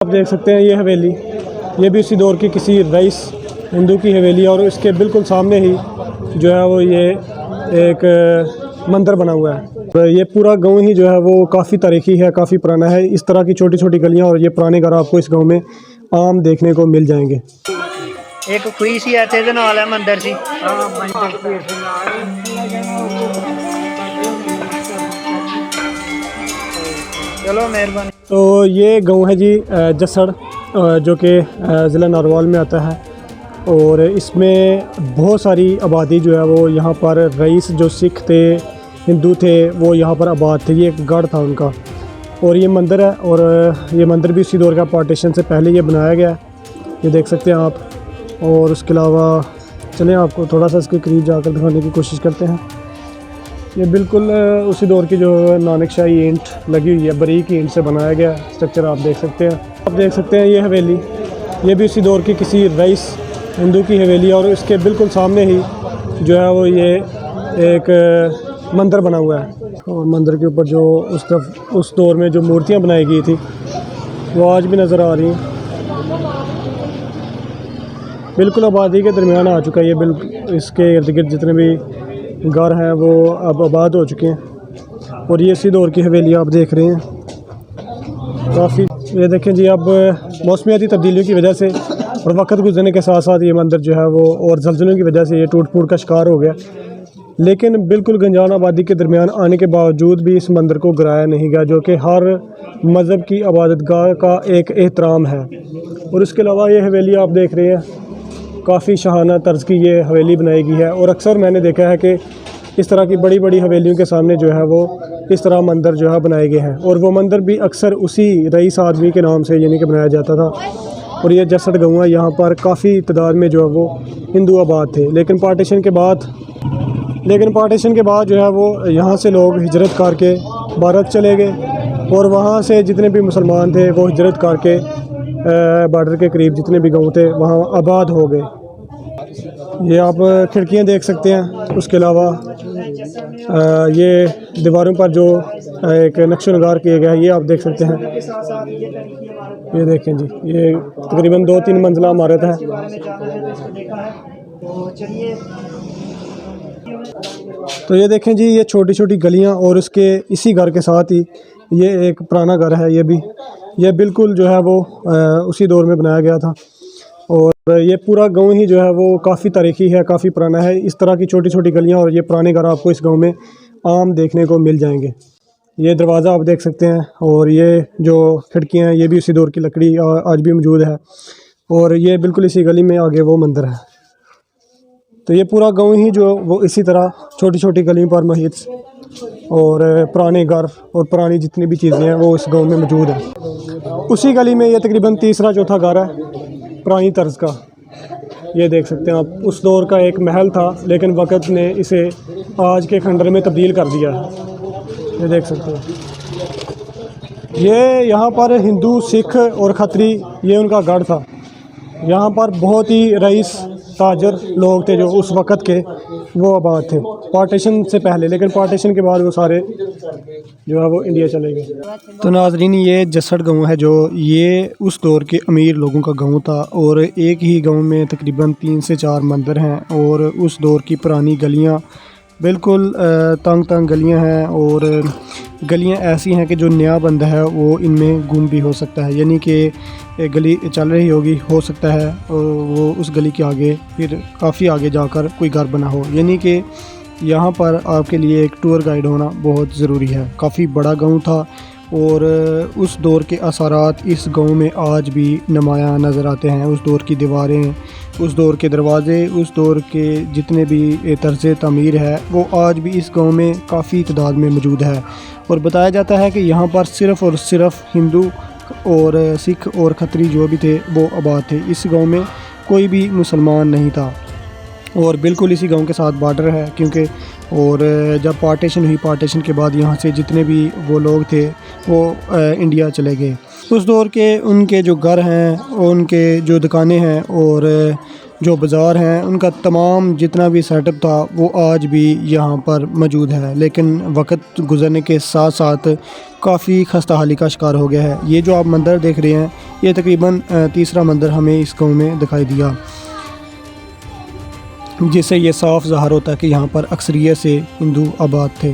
आप देख सकते हैं ये हवेली, ये भी उसी दौर की किसी रईस हिंदू की हवेली है और इसके बिल्कुल सामने ही जो है वो ये एक मंदिर बना हुआ है। तो ये पूरा गांव ही जो है वो काफ़ी तारीखी है, काफ़ी पुराना है। इस तरह की छोटी छोटी गलियां और ये पुराने घर आपको इस गांव में आम देखने को मिल जाएंगे। एक खुई सी इत्थे दे नाल है मंदिर सी। चलो मेहरबानी। तो ये गांव है जी जसड़, जो कि ज़िला नारवाल में आता है और इसमें बहुत सारी आबादी जो है वो यहाँ पर रईस जो सिख थे, हिंदू थे, वो यहाँ पर आबाद थे। ये एक गढ़ था उनका और ये मंदिर है और ये मंदिर भी उसी दौर का पार्टीशन से पहले ये बनाया गया है, ये देख सकते हैं आप। और उसके अलावा चलें आपको थोड़ा सा इसके करीब जाकर दिखाने की कोशिश करते हैं। ये बिल्कुल उसी दौर की जो नानकशाही ईंट लगी हुई है, बारीक ईंट से बनाया गया स्ट्रक्चर आप देख सकते हैं। आप देख सकते हैं ये हवेली, ये भी उसी दौर की किसी रईस हिंदू की हवेली है और इसके बिल्कुल सामने ही जो है वो ये एक मंदिर बना हुआ है। और मंदिर के ऊपर जो उस दौर में जो मूर्तियाँ बनाई गई थी वो आज भी नज़र आ रही हैं। बिल्कुल आबादी के दरमियान आ चुका है ये, बिल्कुल इसके इर्द गिर्द जितने भी घर हैं वो अब आबाद हो चुके हैं। और ये इसी दौर की हवेली आप देख रहे हैं काफ़ी। ये देखें जी, अब मौसमियाती तब्दीलियों की वजह से और वक्त गुजरने के साथ साथ ये मंदिर जो है वो और ज़लज़लों की वजह से ये टूट फूट का शिकार हो गया, लेकिन बिल्कुल गंजान आबादी के दरमियान आने के बावजूद भी इस मंदिर को गिराया नहीं गया, जो कि हर मज़हब की इबादतगाह का एक एहतराम है। और इसके अलावा ये हवेली आप देख रहे हैं, काफ़ी शाहाना तर्ज की ये हवेली बनाई गई है। और अक्सर मैंने देखा है कि इस तरह की बड़ी बड़ी हवेलियों के सामने जो है वो इस तरह मंदिर जो है बनाए गए हैं। और वो मंदिर भी अक्सर उसी रईस आदमी के नाम से यानी कि बनाया जाता था। और ये जसड़ गाँव है, यहाँ पर काफ़ी तादाद में जो है वो हिंदू आबाद थे, लेकिन पार्टीशन के बाद जो है वो यहाँ से लोग हिजरत करके भारत चले गए और वहाँ से जितने भी मुसलमान थे वो हिजरत करके बॉर्डर के करीब जितने भी गांव थे वहाँ आबाद हो गए। ये आप खिड़कियाँ देख सकते हैं। उसके अलावा ये दीवारों पर जो एक नक्शो नगार किया गया है ये आप देख सकते हैं। ये देखें जी, ये तकरीबन 2-3 मंजिला इमारत है। तो ये देखें जी, ये छोटी छोटी गलियाँ और उसके इसी घर के साथ ही ये एक पुराना घर है। ये बिल्कुल जो है वो उसी दौर में बनाया गया था और ये पूरा गांव ही जो है वो काफ़ी तारीखी है, काफ़ी पुराना है। इस तरह की छोटी छोटी गलियां और ये पुराने घर आपको इस गांव में आम देखने को मिल जाएंगे। ये दरवाज़ा आप देख सकते हैं और ये जो खिड़कियां हैं ये भी उसी दौर की लकड़ी आज भी मौजूद है। और ये बिल्कुल इसी गली में आगे वो मंदिर है। तो ये पूरा गाँव ही जो वो इसी तरह छोटी छोटी गलियों पर मुहित और पुराने घर और पुरानी जितनी भी चीज़ें हैं वो इस गांव में मौजूद है। उसी गली में ये तकरीबन तीसरा चौथा घर है पुरानी तर्ज का। ये देख सकते हैं आप, उस दौर का एक महल था लेकिन वक़्त ने इसे आज के खंडर में तब्दील कर दिया है। ये देख सकते हैं। ये यहाँ पर हिंदू, सिख और खत्री ये उनका गढ़ था। यहाँ पर बहुत ही रईस ताजर लोग थे जो उस वक़्त के वो आबाद थे पार्टीशन से पहले, लेकिन पार्टीशन के बाद वो सारे जो है वो इंडिया चले गए। तो नाज़रीन, ये जसड़ गांव है जो ये उस दौर के अमीर लोगों का गांव था और एक ही गांव में तकरीबन 3 से 4 मंदिर हैं और उस दौर की पुरानी गलियां बिल्कुल तंग गलियां हैं और गलियां ऐसी हैं कि जो नया बंदा है वो इनमें गुम भी हो सकता है, यानी कि गली चल रही होगी, हो सकता है और वो उस गली के आगे फिर काफ़ी आगे जाकर कोई घर बना हो। यानी कि यहाँ पर आपके लिए एक टूर गाइड होना बहुत ज़रूरी है। काफ़ी बड़ा गांव था और उस दौर के असरात इस गांव में आज भी नुमायाँ नज़र आते हैं। उस दौर की दीवारें, उस दौर के दरवाज़े, उस दौर के जितने भी तर्ज़ तामीर है वो आज भी इस गांव में काफ़ी तादाद में मौजूद है। और बताया जाता है कि यहाँ पर सिर्फ़ और सिर्फ हिंदू और सिख और खत्री जो भी थे वो आबाद थे। इस गांव में कोई भी मुसलमान नहीं था और बिल्कुल इसी गांव के साथ बॉर्डर है क्योंकि और जब पार्टीशन हुई, पार्टीशन के बाद यहाँ से जितने भी वो लोग थे वो इंडिया चले गए। उस दौर के उनके जो घर हैं, उनके जो दुकानें हैं और जो बाज़ार हैं, उनका तमाम जितना भी सेटअप था वो आज भी यहाँ पर मौजूद है। लेकिन वक्त गुज़रने के साथ साथ काफ़ी खस्ता हाली का शिकार हो गया है। ये जो आप मंदिर देख रहे हैं ये तकरीबन तीसरा मंदिर हमें इस गांव में दिखाई दिया, जिससे ये साफ ज़ाहिर होता है कि यहाँ पर अक्सरियत से हिंदू आबाद थे।